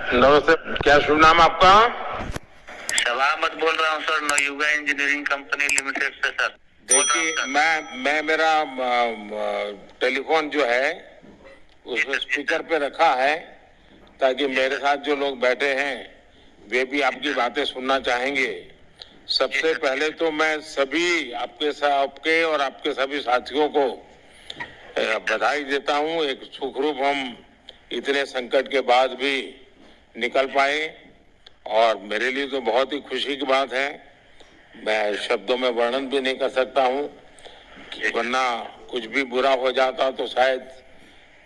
नमस्ते, क्या शुभ नाम आपका? शवामत बोल रहा हूँ sir, Navayuga engineering company limited से सर। देखिए, मैं मेरा टेलीफोन जो है उसमें स्पीकर पे रखा है ताकि मेरे साथ जो लोग बैठे हैं वे भी आपकी बातें सुनना चाहेंगे। सबसे पहले तो मैं सभी आपके और आपके सभी साथियों को बधाई देता हूँ। एक सुखरूप हम इतने संकट के बाद भी निकल पाए और मेरे लिए तो बहुत ही खुशी की बात है। मैं शब्दों में वर्णन भी नहीं कर सकता हूँ, वरना कुछ भी बुरा हो जाता तो शायद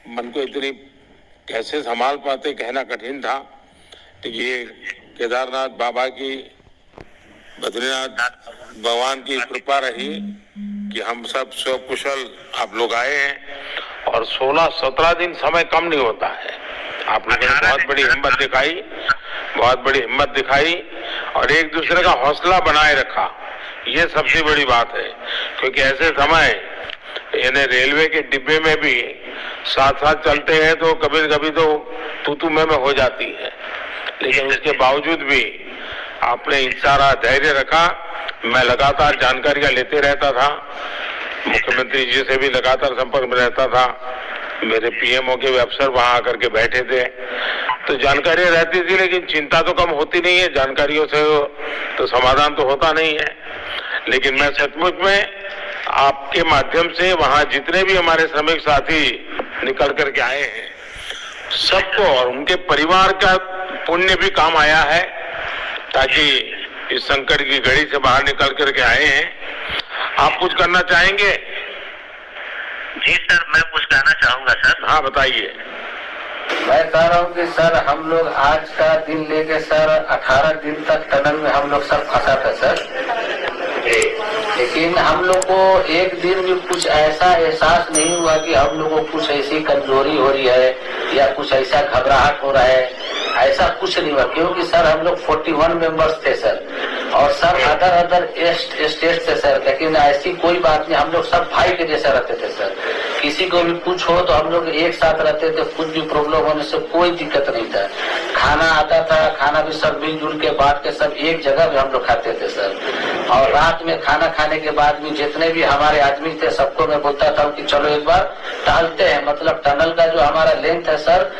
मन को इतनी कैसे संभाल पाते कहना कठिन था। तो ये केदारनाथ बाबा की, बद्रीनाथ भगवान की कृपा रही कि हम सब सकुशल आप लोग आए हैं और 16-17 दिन समय कम नहीं होता है। आप लोगों ने बहुत बड़ी हिम्मत दिखाई और एक दूसरे का हौसला बनाए रखा। ये सबसे बड़ी बात है, क्योंकि ऐसे समय यानी रेलवे के डिब्बे में भी साथ साथ चलते हैं तो कभी कभी तो तू मैं हो जाती है, लेकिन उसके बावजूद भी आपने सारा धैर्य रखा। मैं लगातार जानकारियां लेते रहता था, मुख्यमंत्री जी से भी लगातार संपर्क में रहता था, मेरे पीएमओ के अफसर वहां आकर के बैठे थे, तो जानकारियां रहती थी, लेकिन चिंता तो कम होती नहीं है। जानकारियों से तो समाधान तो होता नहीं है। लेकिन मैं सचमुच में आपके माध्यम से वहां जितने भी हमारे श्रमिक साथी निकल करके आए हैं सबको और उनके परिवार का पुण्य भी काम आया है, ताकि इस संकट की घड़ी से बाहर निकल करके आए हैं। आप कुछ करना चाहेंगे? जी सर, मैं कुछ कहना चाहूंगा सर। हाँ, बताइए। मैं कह रहा हूँ कि सर हम लोग आज का दिन लेके सर 18 दिन तक टनल में हम लोग सब फंसा था सर, लेकिन हम लोग को एक दिन भी कुछ ऐसा एहसास नहीं हुआ कि हम लोग को कुछ ऐसी कमजोरी हो रही है या कुछ ऐसा घबराहट हो रहा है। ऐसा कुछ नहीं हुआ, क्योंकि सर हम लोग 41 मेंबर्स थे सर, और सर अदर स्टेट से सर, लेकिन ऐसी कोई बात नहीं। हम लोग सब भाई के जैसे रहते थे सर। किसी को भी कुछ हो तो हम लोग एक साथ रहते थे, कुछ भी प्रॉब्लम होने से कोई दिक्कत नहीं था। खाना आता था, खाना भी सब मिलजुल के बांट के सब एक जगह भी हम लोग खाते थे सर। और रात में खाना खाने के बाद भी जितने भी हमारे आदमी थे सबको मैं बोलता था कि चलो एक बार टहलते हैं। मतलब टनल का जो हमारा लेंथ है सर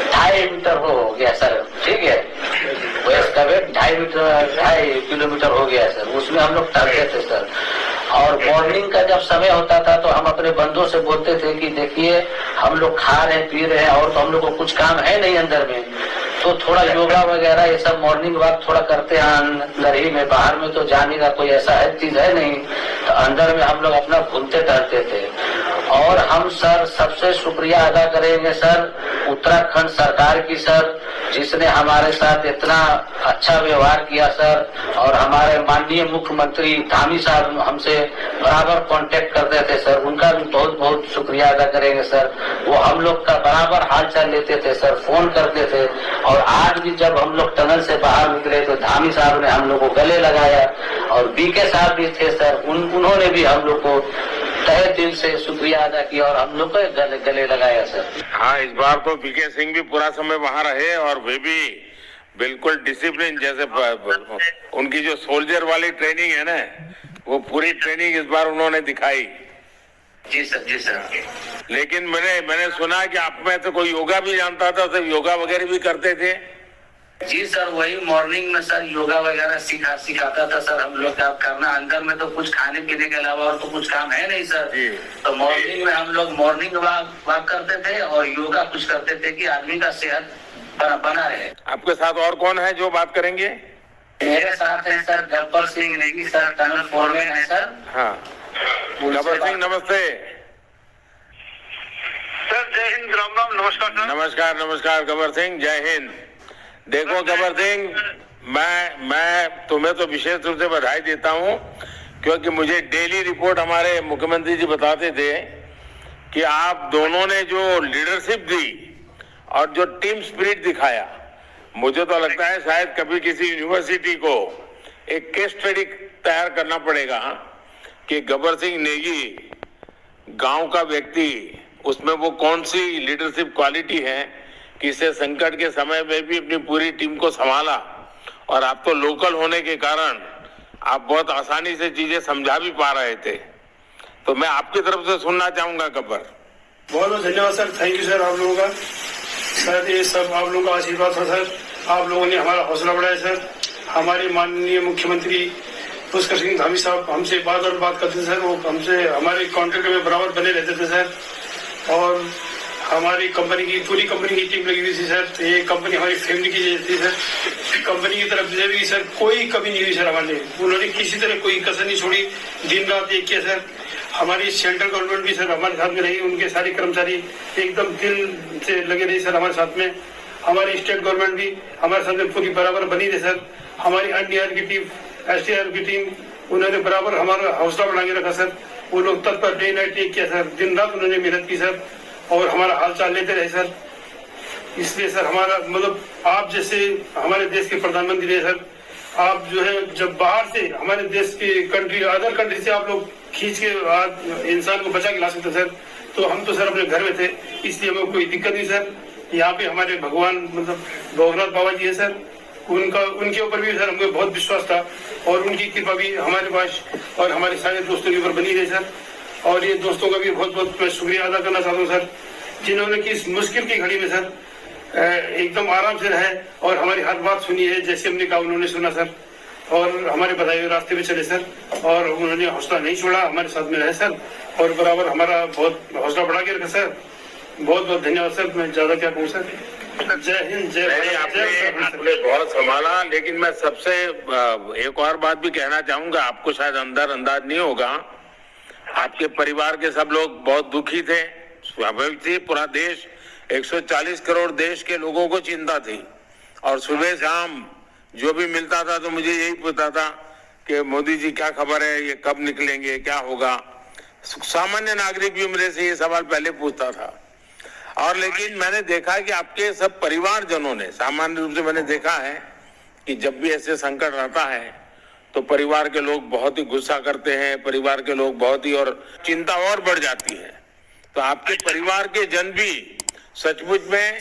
2.5 मीटर हो गया सर, ठीक है, इसका वेट 2.5 किलोमीटर हो गया सर। उसमें हम लोग टहलते थे सर। और मॉर्निंग का जब समय होता था तो हम अपने बंदों से बोलते थे कि देखिए हम लोग खा रहे हैं, पी रहे हैं, और तो हम लोग को कुछ काम है नहीं अंदर में, तो थोड़ा योगा वगैरह ये सब मॉर्निंग वॉक थोड़ा करते हैं अंदर ही में। बाहर में तो जाने का कोई ऐसा है चीज है नहीं, तो अंदर में हम लोग अपना घूमते टहलते थे। और हम सर सबसे शुक्रिया अदा करेंगे सर उत्तराखंड सरकार की सर, जिसने हमारे साथ इतना अच्छा व्यवहार किया सर। और हमारे माननीय मुख्यमंत्री धामी साहब हमसे बराबर कांटेक्ट करते थे सर, उनका भी बहुत बहुत शुक्रिया अदा करेंगे सर। वो हम लोग का बराबर हालचाल लेते थे सर, फोन करते थे। और आज भी जब हम लोग टनल से बाहर निकले तो धामी साहब ने हम लोग को गले लगाया, और बीके साहब भी थे सर, उन्होंने भी हम लोग को तहे दिल से शुक्रिया अदा किया और हम लोग को गले लगाया सर। हाँ, इस बार तो बीके सिंह भी पूरा समय वहां रहे और वे भी बिल्कुल डिसिप्लिन, जैसे उनकी जो सोल्जर वाली ट्रेनिंग है ना, वो पूरी ट्रेनिंग इस बार उन्होंने दिखाई। जी सर, जी सर। लेकिन मैंने सुना कि आप में तो कोई योगा भी जानता था, तो योगा वगैरह भी करते थे? जी सर, वही मॉर्निंग में सर योगा वगैरह सिखाता था सर। हम लोग का करना अंदर में तो कुछ खाने पीने के अलावा और तो कुछ काम है नहीं सर। तो मॉर्निंग में हम लोग मॉर्निंग वॉक करते थे और योगा कुछ करते थे कि आदमी का सेहत बना रहे। आपके साथ और कौन है जो बात करेंगे? मेरे साथ है sir Gabbar Singh Negi sir, tunnel foreman है सर। हाँ, गब्बर सिंह नमस्ते सर। जय हिंद, राम राम, नमस्कार सर। नमस्कार नमस्कार गब्बर सिंह, जय हिंद। देखो गब्बर सिंह, मैं तुम्हें तो विशेष रूप से बधाई देता हूं, क्योंकि मुझे डेली रिपोर्ट हमारे मुख्यमंत्री जी बताते थे कि आप दोनों ने जो लीडरशिप दी और जो टीम स्पिरिट दिखाया, मुझे तो लगता है शायद कभी किसी यूनिवर्सिटी को एक केस स्टडी तैयार करना पड़ेगा कि गब्बर सिंह नेगी गांव का व्यक्ति, उसमें वो कौन सी लीडरशिप क्वालिटी है कि इसे संकट के समय में भी अपनी पूरी टीम को संभाला और आप तो लोकल होने के कारण आप बहुत आसानी से चीजें समझा भी पा रहे थे। तो मैं आपकी तरफ से सुनना चाहूंगा गब्बर। बहुत बहुत धन्यवाद सर, थैंक यू सर आप लोगों का। सर ये सब आप लोगों का आशीर्वाद था सर, आप लोगों ने हमारा हौसला बढ़ाया सर। हमारे माननीय मुख्यमंत्री पुष्कर सिंह धामी साहब हमसे बात करते थे सर, वो हमसे हमारे कॉन्ट्रैक्ट में बराबर बने रहते थे सर। और हमारी कंपनी की पूरी कंपनी की टीम लगी हुई थी सर। ये कंपनी हमारी फैमिली की जैसी थी सर। कंपनी की तरफ से भी सर कोई कमी नहीं हुई सर हमारे, उन्होंने किसी तरह कोई कसर नहीं छोड़ी, दिन रात एक किया सर। हमारी सेंट्रल गवर्नमेंट भी सर हमारे साथ में रही, उनके सारे कर्मचारी एकदम दिल से लगे रहे सर हमारे साथ में। हमारी स्टेट गवर्नमेंट भी हमारे साथ में पूरी बराबर बनी रही सर। हमारी एनडीआर की टीम, एसडीआर की टीम, उन्होंने बराबर हमारा हौसला बढ़ा के रखा सर। वो लोग तत्पर डे नाइट एक किया सर, दिन रात उन्होंने मेहनत की सर और हमारा हाल चाल लेते रहे सर। इसलिए सर हमारा मतलब आप जैसे हमारे देश के प्रधानमंत्री है सर, आप जो है जब बाहर से हमारे देश के कंट्री अदर कंट्री से आप लोग खींच के इंसान को बचा के ला सकते सर, तो हम तो सर अपने घर में थे, इसलिए हमें कोई दिक्कत नहीं सर। यहाँ पे हमारे भगवान मतलब भोगनाथ बाबा जी है सर, उनके ऊपर भी सर हमको बहुत विश्वास था और उनकी कृपा भी हमारे पास और हमारे सारे दोस्तों के ऊपर बनी रही सर। और ये दोस्तों का भी बहुत बहुत मैं शुक्रिया अदा करना चाहता हूँ सर, जिन्होंने कि इस मुश्किल की घड़ी में सर एकदम आराम से रहे और हमारी हर बात सुनी है, जैसे हमने कहा उन्होंने सुना सर और हमारे बताए हुए रास्ते पे चले सर। और उन्होंने हौसला नहीं छोड़ा, हमारे साथ में रहे सर और बराबर हमारा बहुत हौसला बढ़ा के रखा सर। बहुत बहुत धन्यवाद सर, मैं ज्यादा क्या कहूँ सर। जय हिंद, जय भारत। आपने बहुत संभाला, लेकिन मैं सबसे एक और बात भी कहना चाहूंगा, आपको शायद अंदर अंदाज नहीं होगा, आपके परिवार के सब लोग बहुत दुखी थे, स्वाभाविक थी। पूरा देश 140 करोड़ देश के लोगों को चिंता थी और सुबह शाम जो भी मिलता था तो मुझे यही पूछता था कि मोदी जी क्या खबर है, ये कब निकलेंगे, क्या होगा। सामान्य नागरिक भी मेरे से ये सवाल पहले पूछता था। और लेकिन मैंने देखा कि आपके सब परिवारजनों ने, सामान्य रूप से मैंने देखा है कि जब भी ऐसे संकट आता है तो परिवार के लोग बहुत ही गुस्सा करते हैं, परिवार के लोग बहुत ही और चिंता और बढ़ जाती है। तो आपके परिवार के जन भी सचमुच में